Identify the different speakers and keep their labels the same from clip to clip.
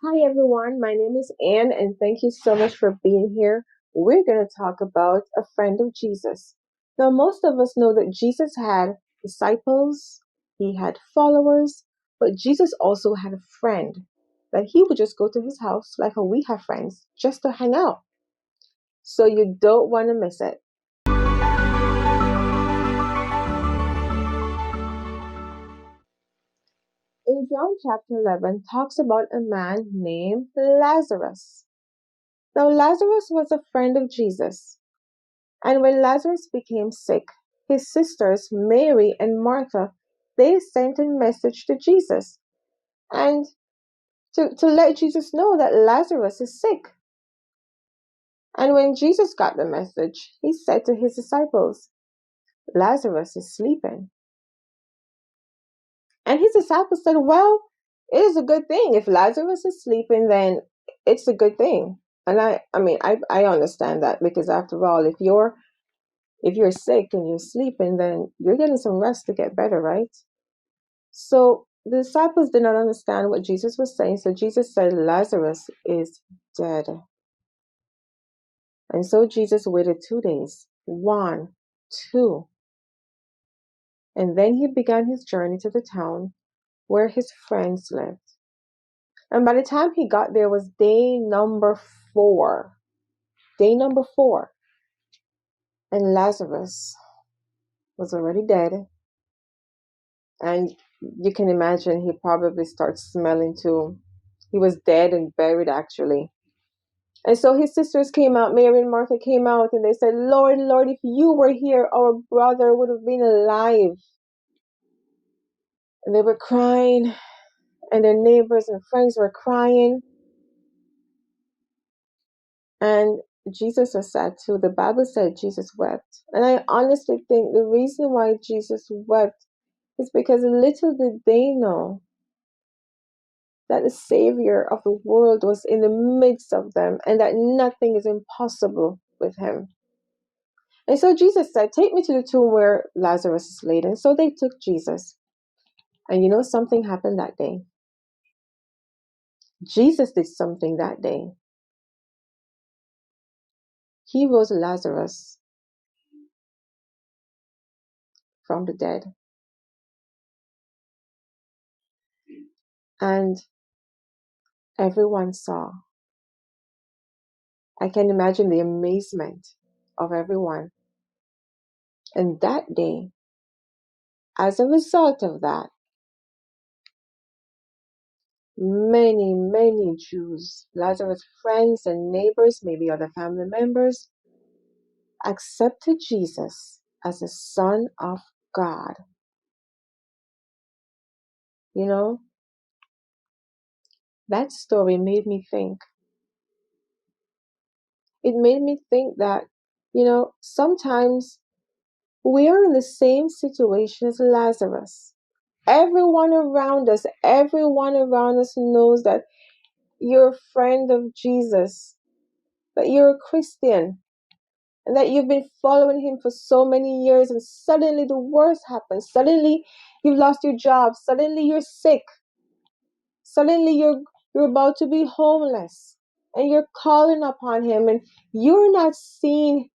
Speaker 1: Hi everyone, my name is Ann and thank you so much for being here. We're going to talk about a friend of Jesus. Now, most of us know that Jesus had disciples, he had followers, but Jesus also had a friend that he would just go to his house like how we have friends just to hang out. So you don't want to miss it. In John chapter 11 talks about a man named Lazarus. Now, Lazarus was a friend of Jesus. And when Lazarus became sick, his sisters, Mary and Martha, they sent a message to Jesus and to let Jesus know that Lazarus is sick. And when Jesus got the message, he said to his disciples, Lazarus is sleeping. And his disciples said, well, it is a good thing. If Lazarus is sleeping, then it's a good thing. And I understand that because after all, if you're sick and you're sleeping, then you're getting some rest to get better, right? So the disciples did not understand what Jesus was saying. So Jesus said, Lazarus is dead. And so Jesus waited 2 days. One, two. And then he began his journey to the town where his friends lived. And by the time he got there was day number 4. Day number 4. And Lazarus was already dead. And you can imagine he probably starts smelling too. He was dead and buried actually. And so his sisters came out, Mary and Martha came out, and they said, Lord, Lord, if you were here, our brother would have been alive. And they were crying, and their neighbors and friends were crying. And Jesus was sad too. The Bible said Jesus wept. And I honestly think the reason why Jesus wept is because little did they know that the Savior of the world was in the midst of them and that nothing is impossible with him. And so Jesus said, take me to the tomb where Lazarus is laid. And so they took Jesus. And you know, something happened that day. Jesus did something that day. He rose Lazarus from the dead. And everyone saw. I can imagine the amazement of everyone. And that day, as a result of that, many Jews, Lazarus' friends and neighbors, maybe other family members, accepted Jesus as the Son of God. You know, that story made me think. It made me think that, sometimes we are in the same situation as Lazarus. Everyone around us knows that you're a friend of Jesus, that you're a Christian, and that you've been following him for so many years, and suddenly the worst happens. Suddenly you've lost your job. Suddenly you're sick. Suddenly you're about to be homeless, and you're calling upon him, and you're not seeing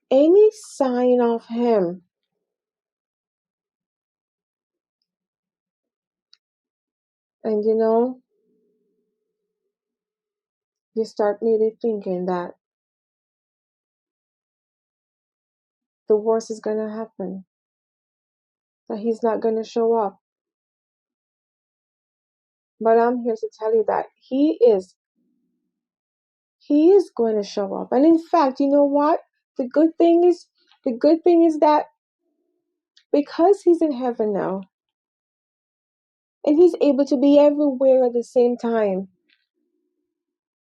Speaker 1: any sign of him. And you start maybe thinking that the worst is going to happen, that he's not going to show up. But I'm here to tell you that he is going to show up. And in fact, you know what? The good thing is that because he's in heaven now and he's able to be everywhere at the same time,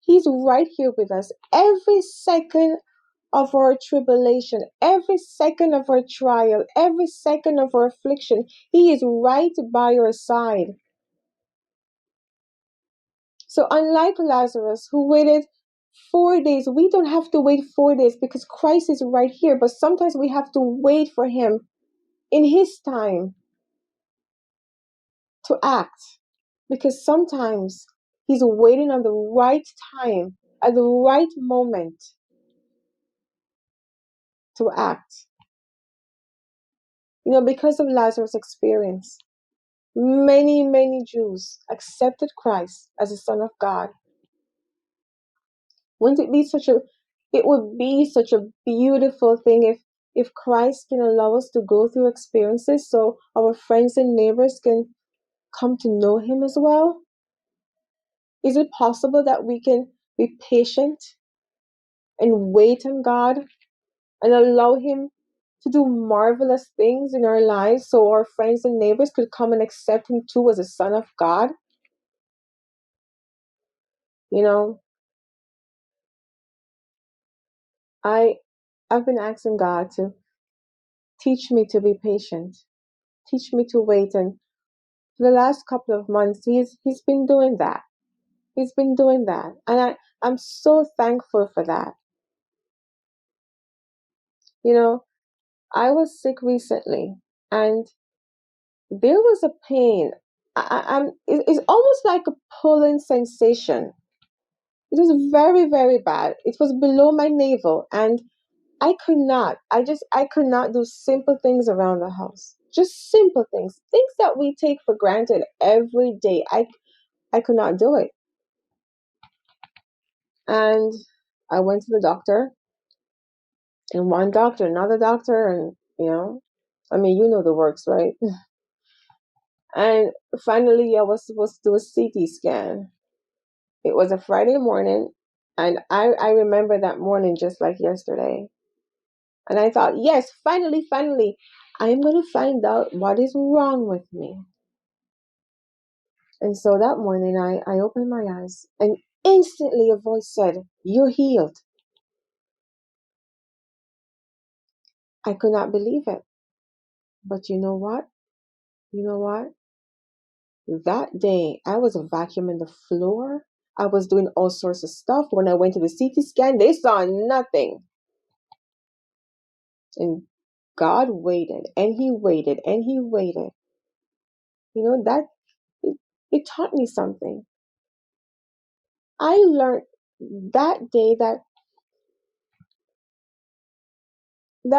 Speaker 1: he's right here with us every second of our tribulation, every second of our trial, every second of our affliction. He is right by your side. So unlike Lazarus, who waited 4 days, we don't have to wait 4 days because Christ is right here. But sometimes we have to wait for him in his time to act. Because sometimes He's waiting on the right time, at the right moment to act. Because of Lazarus' experience, many, many Jews accepted Christ as the Son of God. It would be such a beautiful thing if Christ can allow us to go through experiences so our friends and neighbors can come to know Him as well? Is it possible that we can be patient and wait on God and allow Him to do marvelous things in our lives so our friends and neighbors could come and accept Him too as a Son of God? You know, I I've been asking God to teach me to be patient, teach me to wait, and for the last couple of months He's been doing that. He's been doing that, and I'm so thankful for that. You know, I was sick recently, and there was a pain. It's almost like a pulling sensation. It was very, very bad. It was below my navel, and I could not do simple things around the house. Just simple things that we take for granted every day. I could not do it. And I went to the doctor, and one doctor, another doctor, and I mean, the works, right? And finally, I was supposed to do a CT scan. It was a Friday morning, and I remember that morning just like yesterday. And I thought, yes, finally, finally, I am going to find out what is wrong with me. And so that morning, I opened my eyes, and instantly a voice said, "You're healed." I could not believe it. But you know what? You know what? That day, I was vacuuming the floor. I was doing all sorts of stuff. When I went to the CT scan, they saw nothing. And God waited, and He waited, and He waited. That it taught me something. I learned that day that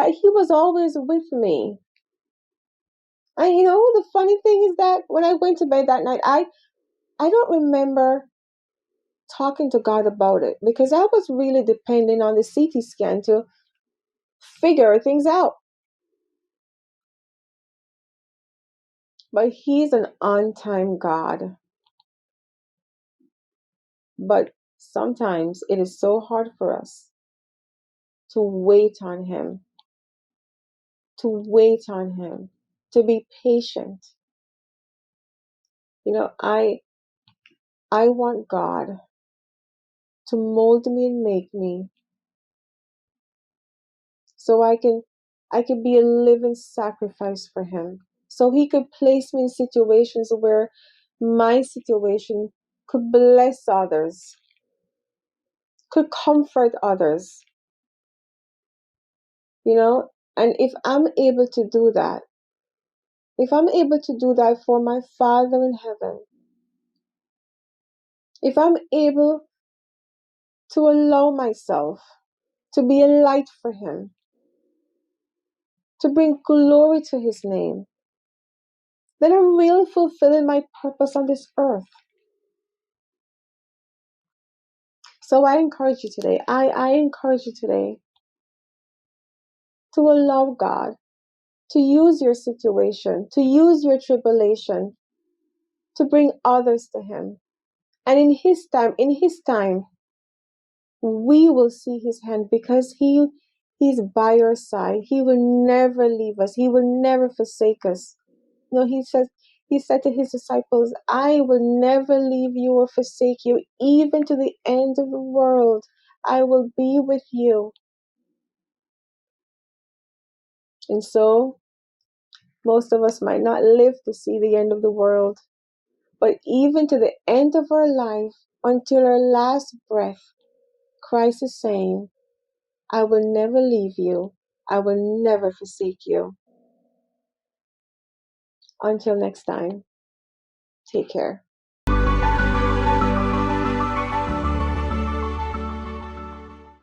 Speaker 1: He was always with me. And the funny thing is that when I went to bed that night, I don't remember talking to God about it because I was really depending on the CT scan to figure things out. But He's an on-time God. But sometimes it is so hard for us to wait on Him, to be patient. I want God to mold me and make me so I can be a living sacrifice for Him. So He could place me in situations where my situation could bless others, could comfort others, and if I'm able to do that, for my Father in heaven, if I'm able to allow myself to be a light for Him, to bring glory to His name, then I'm really fulfilling my purpose on this earth. So I encourage you today, I encourage you today to allow God to use your situation, to use your tribulation, to bring others to Him. And in His time, we will see His hand because He's by our side. He will never leave us. He will never forsake us. He said to His disciples, "I will never leave you or forsake you, even to the end of the world. I will be with you." And so, most of us might not live to see the end of the world, but even to the end of our life, until our last breath, Christ is saying, "I will never leave you. I will never forsake you." Until next time, take care.